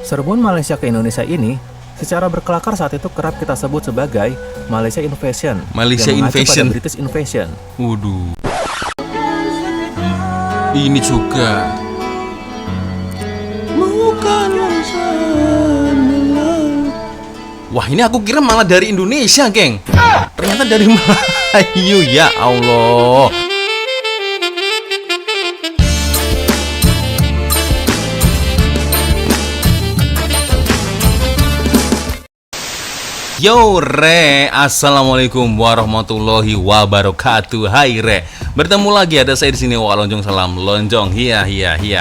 Serbuan Malaysia ke Indonesia ini secara berkelakar saat itu kerap kita sebut sebagai Malaysia Invasion. Malaysia yang mengacu Invasion. pada British Invasion. Waduh. Ini juga. Wah, ini aku kira malah dari Indonesia, geng. Ternyata dari Melayu, ya Allah. Yo Re, assalamualaikum warahmatullahi wabarakatuh. Hai Re, bertemu lagi ada saya di sini. Wah, lonjong salam lonjong. Hiya.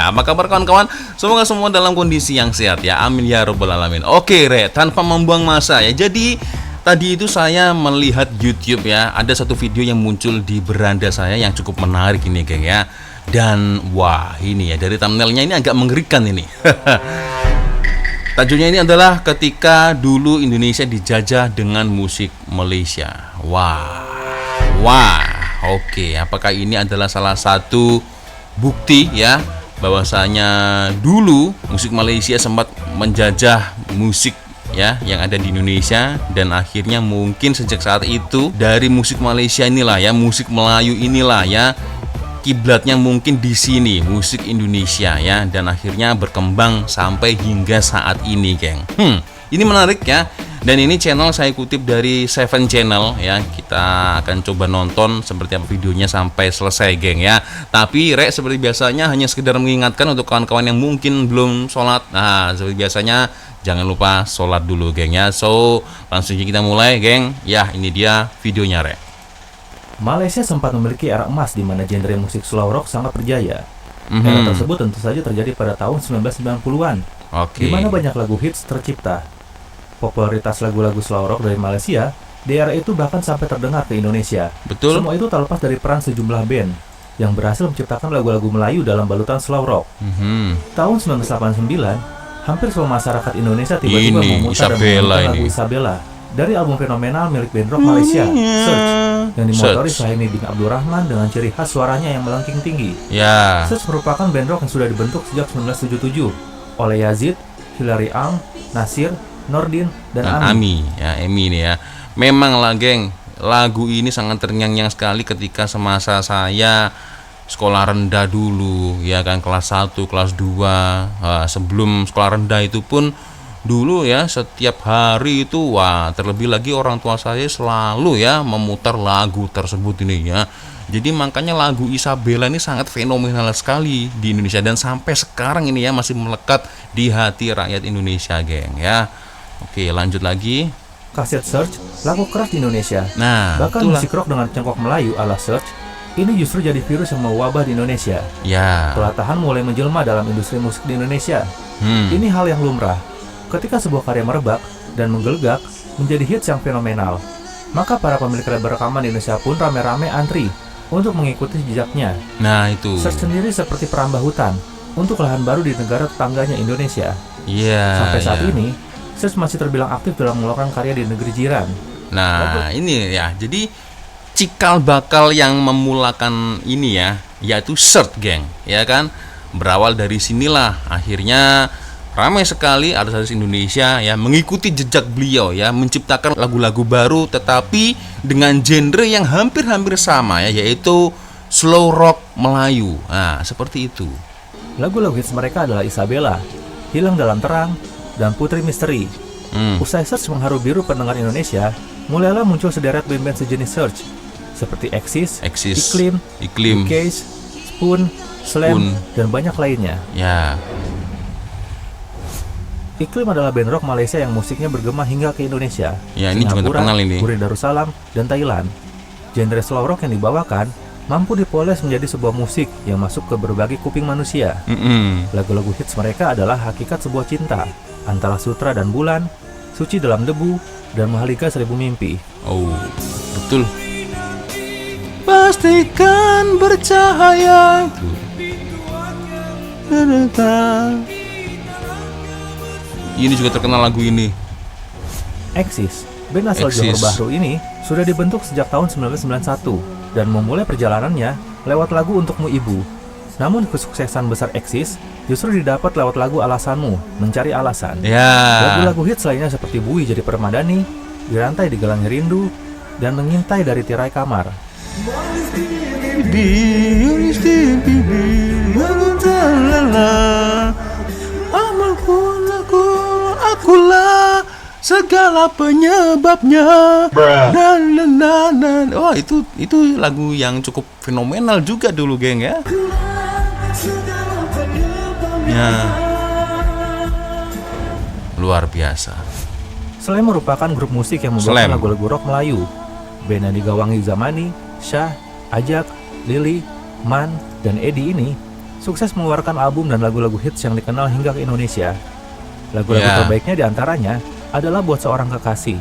Apa kabar kawan-kawan? Semoga semua dalam kondisi yang sehat ya. Amin ya robbal alamin. Oke Re, tanpa membuang masa ya. Jadi tadi itu saya melihat YouTube ya. Ada satu video yang muncul di beranda saya yang cukup menarik ini geng ya. Dan wah ini ya, dari thumbnailnya ini agak mengerikan ini. Tajuknya ini adalah ketika dulu Indonesia dijajah dengan musik Malaysia. Wah, oke. Apakah ini adalah salah satu bukti ya bahwasanya dulu musik Malaysia sempat menjajah musik ya yang ada di Indonesia, dan akhirnya mungkin sejak saat itu dari musik Malaysia inilah ya, musik Melayu inilah ya, kiblatnya mungkin di sini musik Indonesia ya, dan akhirnya berkembang sampai hingga saat ini geng. Ini menarik ya, dan ini channel saya kutip dari Seven Channel ya. Kita akan coba nonton seperti apa videonya sampai selesai geng ya. Tapi Re, seperti biasanya hanya sekedar mengingatkan untuk kawan-kawan yang mungkin belum sholat. Nah, seperti biasanya jangan lupa sholat dulu geng ya. So langsung kita mulai geng. Ya, ini dia videonya Re. Malaysia sempat memiliki era emas di mana genre musik slow rock sangat berjaya. Era tersebut tentu saja terjadi pada tahun 1990-an, di mana banyak lagu hits tercipta. Popularitas lagu-lagu slow rock dari Malaysia di era itu bahkan sampai terdengar ke Indonesia. Betul. Semua itu terlepas dari peran sejumlah band yang berhasil menciptakan lagu-lagu Melayu dalam balutan slow rock. Tahun 1989, hampir semua masyarakat Indonesia tiba-tiba memutar dan menyanyikan lagu Isabella dari album fenomenal milik band rock Malaysia, Search, yang dimotori Suhaimi bin Abdul Rahman dengan ciri khas suaranya yang melengking tinggi. Search merupakan band rock yang sudah dibentuk sejak 1977 oleh Yazid, Hilary Ang, Nasir, Nordin, dan Ami. Ya, Emi ini ya. Memang lah geng, lagu ini sangat terngiang-ngiang sekali ketika semasa saya sekolah rendah dulu ya kan, kelas 1, kelas 2. Sebelum sekolah rendah itu pun dulu ya, setiap hari itu wah, terlebih lagi orang tua saya selalu ya memutar lagu tersebut ini ya. Jadi makanya lagu Isabella ini sangat fenomenal sekali di Indonesia, dan sampai sekarang ini ya masih melekat di hati rakyat Indonesia geng ya. Oke, lanjut lagi. Kaset Search, lagu keras di Indonesia. Nah, bahkan musik rock dengan cengkok Melayu ala Search ini justru jadi virus yang mewabah di Indonesia. Pelatahan mulai menjelma dalam industri musik di Indonesia. Ini hal yang lumrah. Ketika sebuah karya merebak dan menggelegak menjadi hits yang fenomenal, maka para pemilik label rekaman di Indonesia pun rame-rame antri untuk mengikuti jejaknya. Nah itu. Search sendiri seperti perambah hutan untuk lahan baru di negara tetangganya Indonesia. Sampai saat ini, Search masih terbilang aktif dalam mengeluarkan karya di negeri jiran. Nah ini ya, jadi cikal bakal yang memulakan ini ya, yaitu Search geng, ya kan? Berawal dari sinilah akhirnya ramai sekali artis Indonesia ya mengikuti jejak beliau ya, menciptakan lagu-lagu baru tetapi dengan genre yang hampir-hampir sama ya, yaitu slow rock Melayu. Nah, seperti itu. Lagu-lagu hits mereka adalah Isabella, Hilang Dalam Terang, dan Putri Misteri. Usai Search mengharu biru pendengar Indonesia, mulailah muncul sederet band-band sejenis Search seperti Axis, Iklim, Case, Spoon, Slam, dan banyak lainnya. Iklim adalah band rock Malaysia yang musiknya bergema hingga ke Indonesia. Ya, ini juga terkenal ini. Puri Darussalam, dan Thailand. Genre slow rock yang dibawakan mampu dipoles menjadi sebuah musik yang masuk ke berbagai kuping manusia. Lagu-lagu hits mereka adalah Hakikat Sebuah Cinta, Antara Sutra dan Bulan, Suci Dalam Debu, dan Mahalika Seribu Mimpi. Oh, betul. Pastikan bercahaya. Ini juga terkenal lagu ini. Axis, band asal Johor Bahru ini sudah dibentuk sejak tahun 1991 dan memulai perjalanannya lewat lagu Untukmu Ibu. Namun kesuksesan besar Exis justru didapat lewat lagu Alasanmu, Mencari Alasan. Ya. Lagu-lagu hits lainnya seperti Bui Jadi Permadani, Dirantai Digelangi Rindu, dan Mengintai Dari Tirai Kamar. Akulah segala penyebabnya. Oh, itu lagu yang cukup fenomenal juga dulu, geng, ya. Ya. Luar biasa. Slam merupakan grup musik yang membawakan lagu-lagu rock Melayu. Band yang digawangi Zamani, Syah, Ajak, Lili, Man, dan Edi ini sukses mengeluarkan album dan lagu-lagu hits yang dikenal hingga ke Indonesia. Lagu-lagu terbaiknya diantaranya adalah Buat Seorang Kekasih,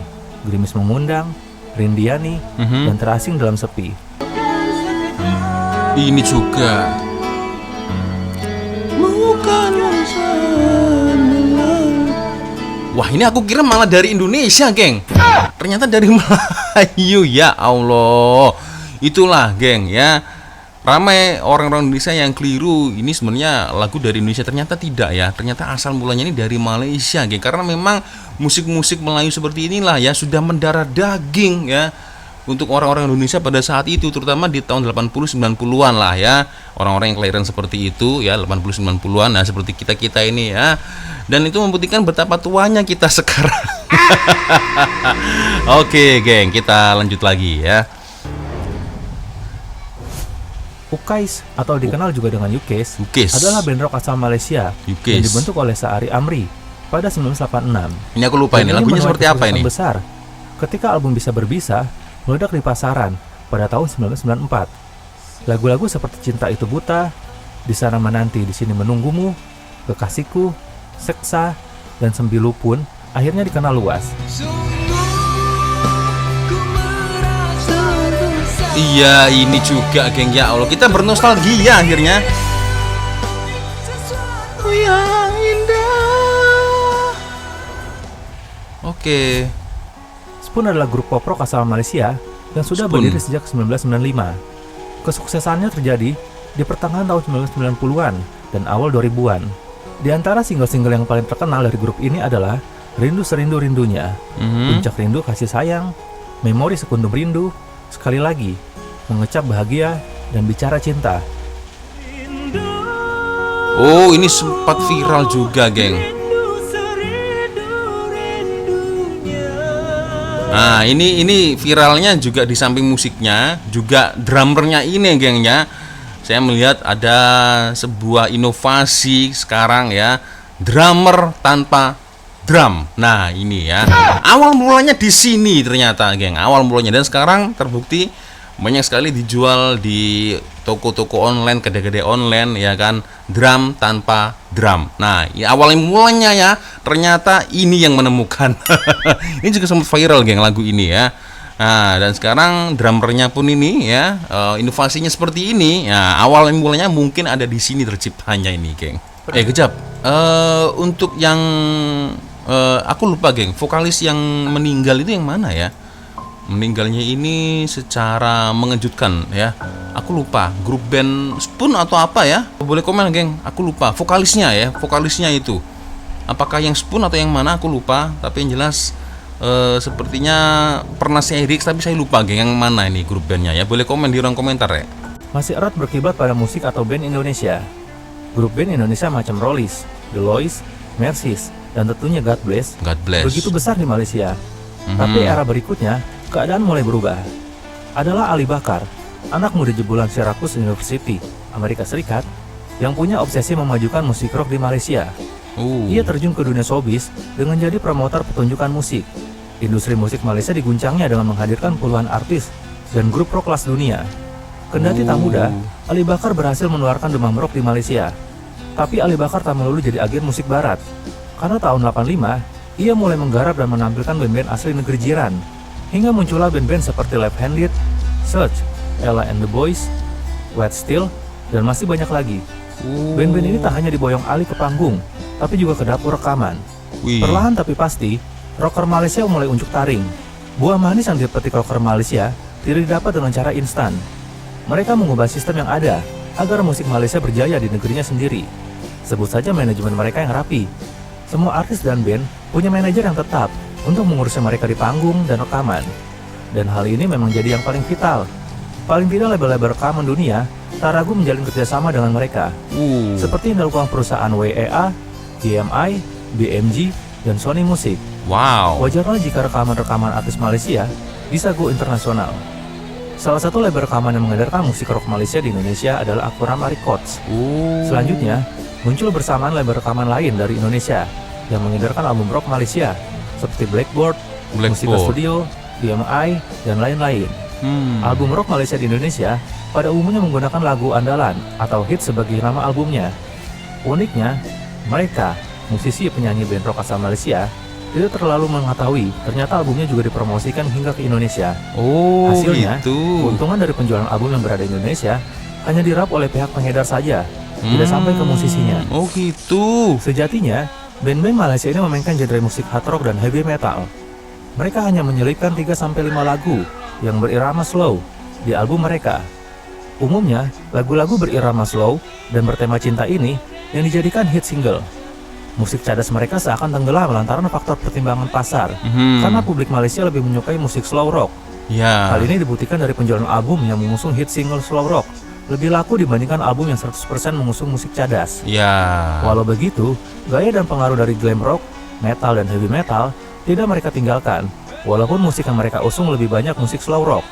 Gerimis Mengundang, Rindiani, dan Terasing Dalam Sepi. Ini juga bukan wah, ini aku kira malah dari Indonesia, geng. Ternyata dari Melayu, ya Allah. Itulah, geng, ya. Ramai orang-orang Indonesia yang keliru, ini sebenarnya lagu dari Indonesia, ternyata tidak, ya. Ternyata asal mulanya ini dari Malaysia, geng. Karena memang musik-musik Melayu seperti inilah ya sudah mendarah daging, ya, untuk orang-orang Indonesia pada saat itu, terutama di tahun 80-90-an lah, ya. Orang-orang yang kelahiran seperti itu, ya, 80-90-an, nah seperti kita-kita ini, ya. Dan itu membuktikan betapa tuanya kita sekarang. Oke, geng, kita lanjut lagi, ya. Ukais atau dikenal juga dengan Ukais adalah band rock asal Malaysia yang dibentuk oleh Saari Amri pada 1986. Ini aku lupa, ini lagunya seperti apa ini? Besar ketika album Bisa Berbisa meledak di pasaran pada tahun 1994. Lagu-lagu seperti Cinta Itu Buta, Di Sana Menanti, Di Sini Menunggumu, Kekasihku, Seksa, dan Sembilu pun akhirnya dikenal luas. Iya, ini juga, geng, ya Allah, kita bernostalgia akhirnya. Yang indah. Oke. Spoon adalah grup pop rock asal Malaysia yang sudah berdiri sejak 1995. Kesuksesannya terjadi di pertengahan tahun 1990-an dan awal 2000-an. Di antara single-single yang paling terkenal dari grup ini adalah Rindu Serindu-Rindunya, Puncak Rindu Kasih Sayang, Memori Sekundum Rindu, Sekali Lagi, Mengecap Bahagia, dan Bicara Cinta. Oh, ini sempat viral juga, geng. Nah, ini viralnya juga di samping musiknya, juga drummernya ini, geng, ya. Saya melihat ada sebuah inovasi sekarang, ya, drummer tanpa drum. Nah, ini, ya. Awal mulanya di sini ternyata, geng. Awal mulanya, dan sekarang terbukti banyak sekali dijual di toko-toko online, kedai-kedai online, ya kan, drum tanpa drum. Nah, awal mulanya, ya, ternyata ini yang menemukan. Ini juga sempat viral, geng, lagu ini, ya. Nah, dan sekarang drummernya pun ini, ya, inovasinya seperti ini. Nah, awal mulanya mungkin ada di sini terciptanya ini, geng. Kejap. Untuk yang aku lupa, geng, vokalis yang meninggal itu yang mana, ya? Meninggalnya ini secara mengejutkan, ya. Aku lupa, grup band Spoon atau apa, ya. Boleh komen, geng, aku lupa vokalisnya, ya. Vokalisnya itu apakah yang Spoon atau yang mana, aku lupa. Tapi yang jelas sepertinya pernah saya lyrics, tapi saya lupa, geng, yang mana ini grup bandnya, ya. Boleh komen di ruang komentar, ya. Masih erat berkiblat pada musik atau band Indonesia. Grup band Indonesia macam Rollies, The Lois, Mercies, dan tentunya God Bless begitu besar di Malaysia. Tapi era berikutnya keadaan mulai berubah. Adalah Ali Bakar, anak muda jebolan Syracuse University, Amerika Serikat, yang punya obsesi memajukan musik rock di Malaysia. Ia terjun ke dunia showbiz dengan jadi promotor pertunjukan musik. Industri musik Malaysia diguncangnya dengan menghadirkan puluhan artis dan grup rock kelas dunia. Kendati tak muda, Ali Bakar berhasil menularkan demam rock di Malaysia. Tapi Ali Bakar tak melulu jadi agen musik barat. Karena tahun 85, ia mulai menggarap dan menampilkan band-band asli negeri jiran. Hingga muncullah band-band seperti Left Handed, Search, Ella and the Boys, Wet Steel, dan masih banyak lagi. Band-band ini tak hanya diboyong Ali ke panggung, tapi juga ke dapur rekaman. Perlahan tapi pasti, rocker Malaysia mulai unjuk taring. Buah manis yang dipetik rocker Malaysia tidak didapat dengan cara instan. Mereka mengubah sistem yang ada, agar musik Malaysia berjaya di negerinya sendiri. Sebut saja manajemen mereka yang rapi. Semua artis dan band punya manajer yang tetap untuk mengurusnya mereka di panggung dan rekaman. Dan hal ini memang jadi yang paling vital. Paling tidak label-label rekaman dunia tak ragu menjalin kerjasama dengan mereka. Seperti yang dilakukan perusahaan WEA, EMI, BMG, dan Sony Music. Wow. Wajarlah jika rekaman-rekaman artis Malaysia bisa go internasional. Salah satu label rekaman yang mengedarkan musik rock Malaysia di Indonesia adalah Akurama Records. Selanjutnya, muncul bersamaan label rekaman lain dari Indonesia yang mengedarkan album rock Malaysia seperti Blackboard, Musika Studio, BMI, dan lain-lain. Album rock Malaysia di Indonesia pada umumnya menggunakan lagu andalan atau hit sebagai nama albumnya. Uniknya, mereka, musisi penyanyi band rock asal Malaysia, tidak terlalu mengetahui ternyata albumnya juga dipromosikan hingga ke Indonesia. Hasilnya, keuntungan dari penjualan album yang berada di Indonesia hanya dirap oleh pihak pengedar saja, tidak sampai ke musisinya. Sejatinya, band-band Malaysia ini memainkan genre musik hard rock dan heavy metal. Mereka hanya menyelipkan 3-5 lagu yang berirama slow di album mereka. Umumnya, lagu-lagu berirama slow dan bertema cinta ini yang dijadikan hit single. Musik cadas mereka seakan tenggelam lantaran faktor pertimbangan pasar, karena publik Malaysia lebih menyukai musik slow rock. Hal ini dibuktikan dari penjualan album yang mengusung hit single slow rock lebih laku dibandingkan album yang 100% mengusung musik cadas. Walau begitu, gaya dan pengaruh dari glam rock, metal, dan heavy metal tidak mereka tinggalkan, walaupun musik yang mereka usung lebih banyak musik slow rock.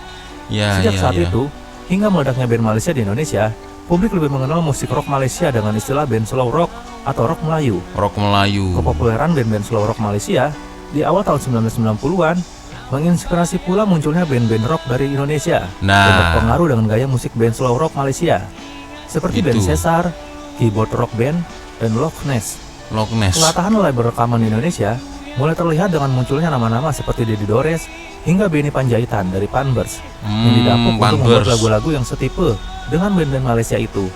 Sejak saat itu, hingga meledaknya band Malaysia di Indonesia, publik lebih mengenal musik rock Malaysia dengan istilah band slow rock atau rock Melayu. Kepopuleran band-band slow rock Malaysia di awal tahun 1990-an menginspirasi pula munculnya band-band rock dari Indonesia yang berpengaruh dengan gaya musik band slow rock Malaysia, seperti band Cesar, Keyboard Rock Band, dan Loch Ness. Pelatahan label rekaman di Indonesia mulai terlihat dengan munculnya nama-nama seperti Deddy Dores hingga Benny Panjaitan dari Panbers yang didapuk untuk membuat lagu-lagu yang setipe dengan band-band Malaysia itu.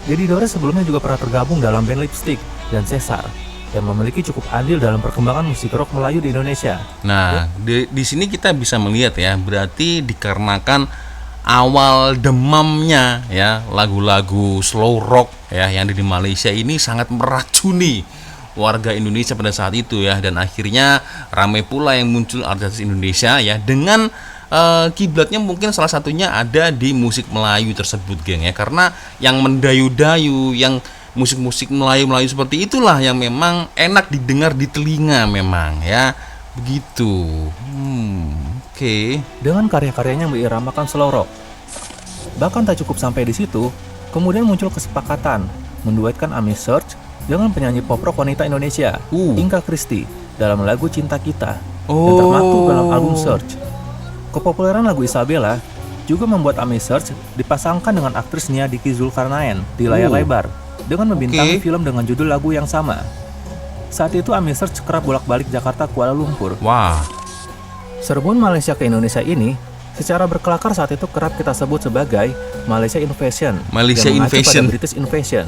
Deddy Dores sebelumnya juga pernah tergabung dalam band Lipstick dan Cesar yang memiliki cukup andil dalam perkembangan musik rock Melayu di Indonesia. Nah, di sini kita bisa melihat ya, berarti dikarenakan awal demamnya ya lagu-lagu slow rock ya yang ada di Malaysia ini sangat meracuni warga Indonesia pada saat itu ya, dan akhirnya ramai pula yang muncul artis Indonesia ya dengan kiblatnya mungkin salah satunya ada di musik Melayu tersebut, geng ya, karena yang mendayu-dayu, yang musik-musik Melayu seperti itulah yang memang enak didengar di telinga memang ya, begitu. Dengan karya-karyanya yang beriramakan slow rock. Bahkan tak cukup sampai di situ, kemudian muncul kesepakatan menduetkan Ami Search dengan penyanyi pop rock wanita Indonesia, Inka Christy, dalam lagu Cinta Kita yang termaktub dalam album Search. Kepopuleran lagu Isabella juga membuat Ami Search dipasangkan dengan aktris Nia Diki Zulkarnaen di layar lebar dengan membintangi film dengan judul lagu yang sama. Saat itu Ami Search kerap bolak-balik Jakarta Kuala Lumpur. Serbuan Malaysia ke Indonesia ini secara berkelakar saat itu kerap kita sebut sebagai Malaysia Invasion yang mengacu pada British Invasion.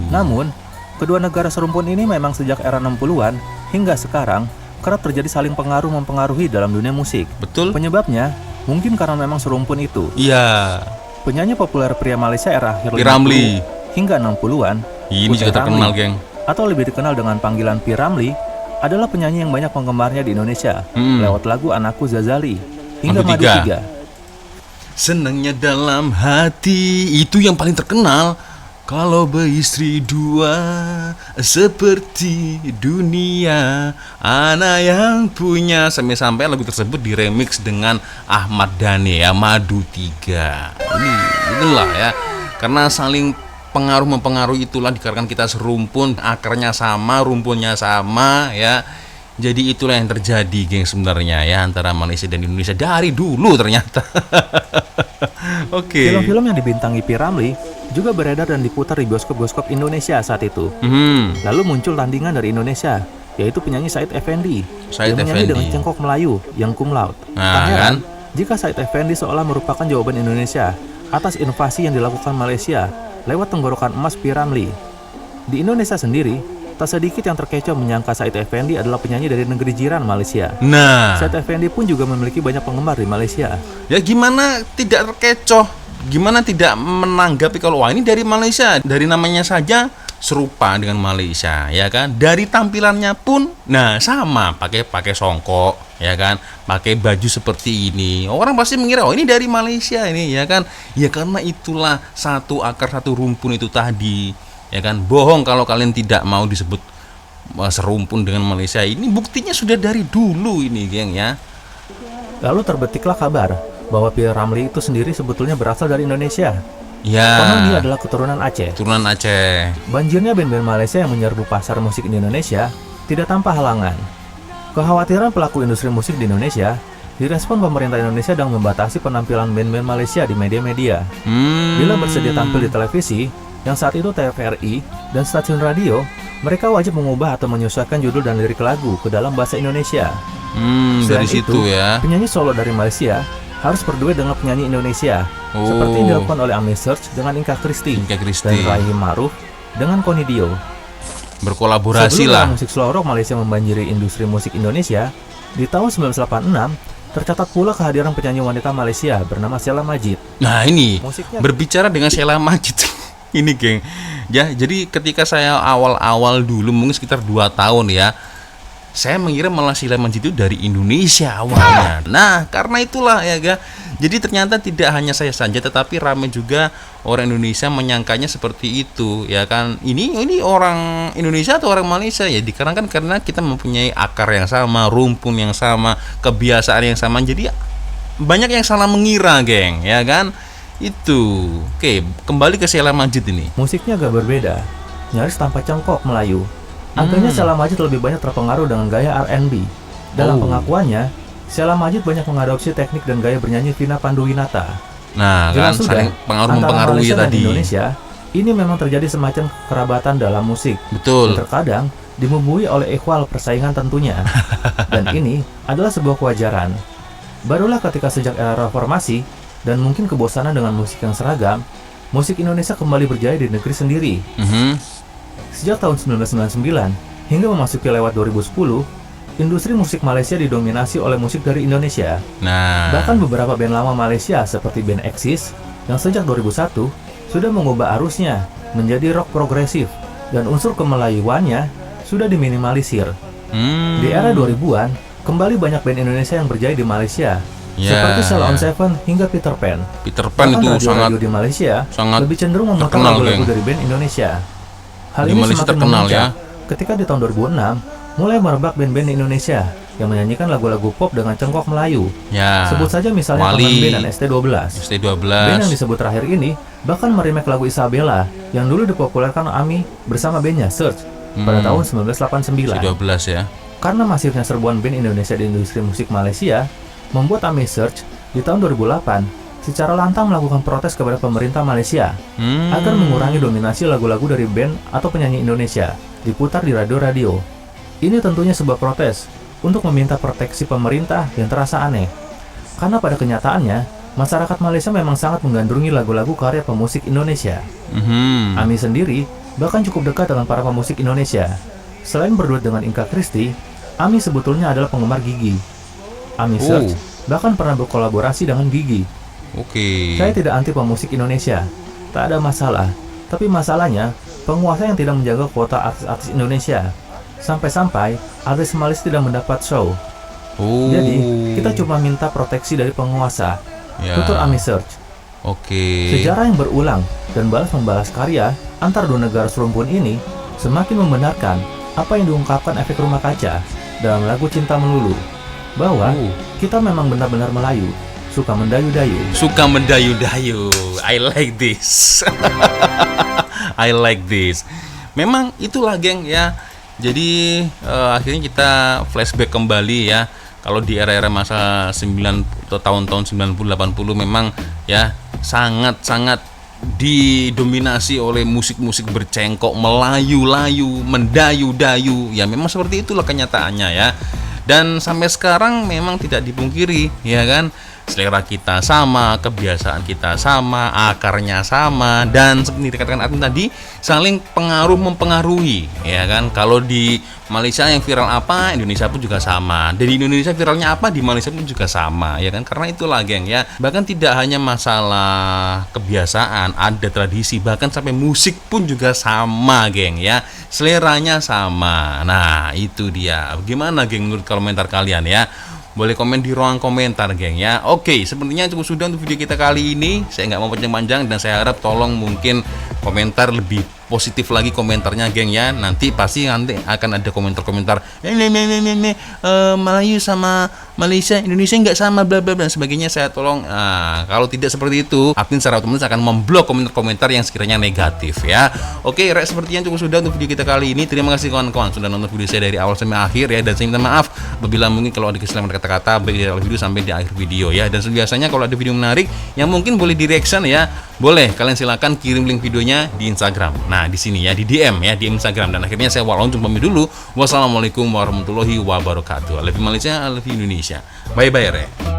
Namun, kedua negara serumpun ini memang sejak era 60-an hingga sekarang kerap terjadi saling pengaruh-mempengaruhi dalam dunia musik. Penyebabnya mungkin karena memang serumpun itu. Penyanyi populer pria Malaysia era akhir 50 hingga 60-an, ini juga terkenal, geng, atau lebih dikenal dengan panggilan P. Ramlee, adalah penyanyi yang banyak penggemarnya di Indonesia lewat lagu Anakku Zazali hingga Madu 3. Senangnya dalam hati, itu yang paling terkenal. Kalau beristri dua seperti dunia, anak yang punya, sampai lagu tersebut diremix dengan Ahmad Dhani ya, Madu 3. Inilah ya, karena saling pengaruh mempengaruhi itulah dikarenakan kita serumpun, akarnya sama, rumpunnya sama ya. Jadi itulah yang terjadi, geng, sebenarnya ya antara Malaysia dan Indonesia dari dulu ternyata. Film-film yang dibintangi P. Ramlee juga beredar dan diputar di bioskop-bioskop Indonesia saat itu. Lalu muncul tandingan dari Indonesia, yaitu penyanyi Said Effendi yang menyanyi dengan cengkok Melayu yang cum laude. Tak heran jika Said Effendi seolah merupakan jawaban Indonesia atas invasi yang dilakukan Malaysia lewat tenggorokan emas P. Ramlee. Di Indonesia sendiri, tak sedikit yang terkecoh menyangka Said Effendi adalah penyanyi dari negeri jiran Malaysia. Said Effendi pun juga memiliki banyak penggemar di Malaysia. Ya gimana tidak terkecoh? gimana tidak menanggapi kalau wah ini dari Malaysia, dari namanya saja serupa dengan Malaysia, ya kan? Dari tampilannya pun, nah sama, pakai songkok, ya kan? Pakai baju seperti ini, orang pasti mengira oh ini dari Malaysia ini, ya kan? Ya karena itulah satu akar satu rumpun itu tadi, ya kan? Bohong kalau kalian tidak mau disebut serumpun dengan Malaysia. Ini buktinya sudah dari dulu ini, geng ya. Lalu terbetiklah kabar bahwa P. Ramlee itu sendiri sebetulnya berasal dari Indonesia. Ya. Konon dia adalah keturunan Aceh. Turunan Aceh. Banjirnya band-band Malaysia yang menyerbu pasar musik di Indonesia tidak tanpa halangan. Kekhawatiran pelaku industri musik di Indonesia direspon pemerintah Indonesia dengan membatasi penampilan band-band Malaysia di media-media. Bila bersedia tampil di televisi, yang saat itu TVRI dan stasiun radio, mereka wajib mengubah atau menyesuaikan judul dan lirik lagu ke dalam bahasa Indonesia. Dari Selain situ itu, ya. penyanyi solo dari Malaysia harus berduet dengan penyanyi Indonesia, seperti yang dilakukan oleh Ami Search dengan Inka Christie dan Rahim Maruf dengan Connie Dio. Berkolaborasi Sebelum lah. musik slow rock Malaysia membanjiri industri musik Indonesia, di tahun 1986 tercatat pula kehadiran penyanyi wanita Malaysia bernama Sheila Majid. Nah ini Musiknya berbicara dengan Sheila Majid ini geng ya, jadi ketika saya awal-awal dulu mungkin sekitar 2 tahun ya, saya mengira malah Sheila Majid itu dari Indonesia awalnya. Nah karena itulah ya ga, jadi ternyata tidak hanya saya saja tetapi ramai juga orang Indonesia menyangkanya seperti itu ya kan. Ini orang Indonesia atau orang Malaysia ya, dikarenakan karena kita mempunyai akar yang sama, rumpun yang sama, kebiasaan yang sama, jadi banyak yang salah mengira geng ya kan. Itu oke, kembali ke Sheila Majid ini. musiknya agak berbeda, nyaris tanpa cengkok Melayu. Angkanya Sheila Majid lebih banyak terpengaruh dengan gaya R&B. Dalam pengakuannya, Sheila Majid banyak mengadopsi teknik dan gaya bernyanyi Vina Panduwinata. Nah kan saling pengaruh-pengaruhi antara Malaysia dan tadi. Indonesia, ini memang terjadi semacam kerabatan dalam musik. Betul. Dan terkadang dibumbui oleh ikhwal persaingan tentunya. Dan ini adalah sebuah kewajaran. Barulah ketika sejak era reformasi dan mungkin kebosanan dengan musik yang seragam, musik Indonesia kembali berjaya di negeri sendiri. Sejak tahun 1999 hingga memasuki lewat 2010, industri musik Malaysia didominasi oleh musik dari Indonesia. Nah, Bahkan beberapa band lama Malaysia seperti band Axis yang sejak 2001 sudah mengubah arusnya menjadi rock progresif dan unsur kemelayuannya sudah diminimalisir. Di era 2000-an, kembali banyak band Indonesia yang berjaya di Malaysia, seperti Salon Seven hingga Peter Pan. Peter Pan Bahkan itu radio-radio di Malaysia sangat lebih cenderung memutar terkenal, lagu-lagu geng. dari band Indonesia. Hal Di ini Malaysia semakin terkenal, memuncak ya. ketika di tahun 2006 mulai merebak band-band di Indonesia yang menyanyikan lagu-lagu pop dengan cengkok Melayu. ya. Sebut saja misalnya Wali, Teman Band dan ST12. ST12. Band yang disebut terakhir ini bahkan meremake lagu Isabella yang dulu dipopulerkan Ami bersama bandnya Search pada tahun 1989. ST12 ya. Karena masifnya serbuan band Indonesia di industri musik Malaysia, membuat Ami Search di tahun 2008 secara lantang melakukan protes kepada pemerintah Malaysia agar mengurangi dominasi lagu-lagu dari band atau penyanyi Indonesia diputar di radio-radio. Ini tentunya sebuah protes untuk meminta proteksi pemerintah yang terasa aneh. Karena pada kenyataannya, masyarakat Malaysia memang sangat menggandrungi lagu-lagu karya pemusik Indonesia. Ami sendiri bahkan cukup dekat dengan para pemusik Indonesia. Selain berduet dengan Inka Christie, Ami sebetulnya adalah penggemar Gigi. Ami Search bahkan pernah berkolaborasi dengan Gigi. Oke. Saya tidak anti pemusik Indonesia, tak ada masalah. Tapi masalahnya, penguasa yang tidak menjaga kuota artis-artis Indonesia. Sampai-sampai artis Malaysia tidak mendapat show. Jadi, kita cuma minta proteksi dari penguasa. Tutur Ami Search. Oke. Sejarah yang berulang dan balas-membalas karya antar dua negara serumpun ini semakin membenarkan apa yang diungkapkan Efek Rumah Kaca dalam lagu Cinta Melulu, bahwa kita memang benar-benar Melayu, suka mendayu-dayu. Suka mendayu-dayu. I like this. I like this. Memang itulah geng ya. Jadi akhirnya kita flashback kembali ya. Kalau di era-era masa 90 atau tahun-tahun 90 80 memang ya sangat-sangat didominasi oleh musik-musik bercengkok, melayu-layu, mendayu-dayu. Ya memang seperti itulah kenyataannya ya. Dan sampai sekarang memang tidak dipungkiri ya kan, selera kita sama, kebiasaan kita sama, akarnya sama, dan seperti dikatakan Admin tadi, saling pengaruh mempengaruhi, ya kan? Kalau di Malaysia yang viral apa, Indonesia pun juga sama. Dari Indonesia viralnya apa, di Malaysia pun juga sama, ya kan? Karena itulah, geng, ya. Bahkan tidak hanya masalah kebiasaan, ada tradisi, bahkan sampai musik pun juga sama, geng, ya. Seleranya sama. Nah, itu dia. Bagaimana, geng, menurut komentar kalian, ya? Boleh komen di ruang komentar, geng, ya. Oke, sepertinya cukup sudah untuk video kita kali ini. Saya nggak mau panjang-panjang dan saya harap tolong mungkin komentar lebih positif lagi komentarnya, geng, ya. Nanti pasti akan ada komentar-komentar Melayu sama Malaysia, Indonesia nggak sama, bla bla dan sebagainya. Saya tolong, kalau tidak seperti itu, admin secara otomatis akan memblok komentar-komentar yang sekiranya negatif, ya. Oke, sepertinya cukup sudah untuk video kita kali ini. Terima kasih kawan-kawan sudah nonton video saya dari awal sampai akhir, ya. Dan saya minta maaf apabila mungkin kalau ada kesalahan kata-kata baik di awal video sampai di akhir video, ya. Dan biasanya kalau ada video menarik yang mungkin boleh di reaction, ya, boleh kalian silakan kirim link videonya di Instagram. Nah, di sini, ya, di DM, ya, di Instagram. Dan akhirnya saya langsung pamit dulu. Wassalamualaikum warahmatullahi wabarakatuh. I love you Malaysia, I love you Indonesia. Bye bye, re.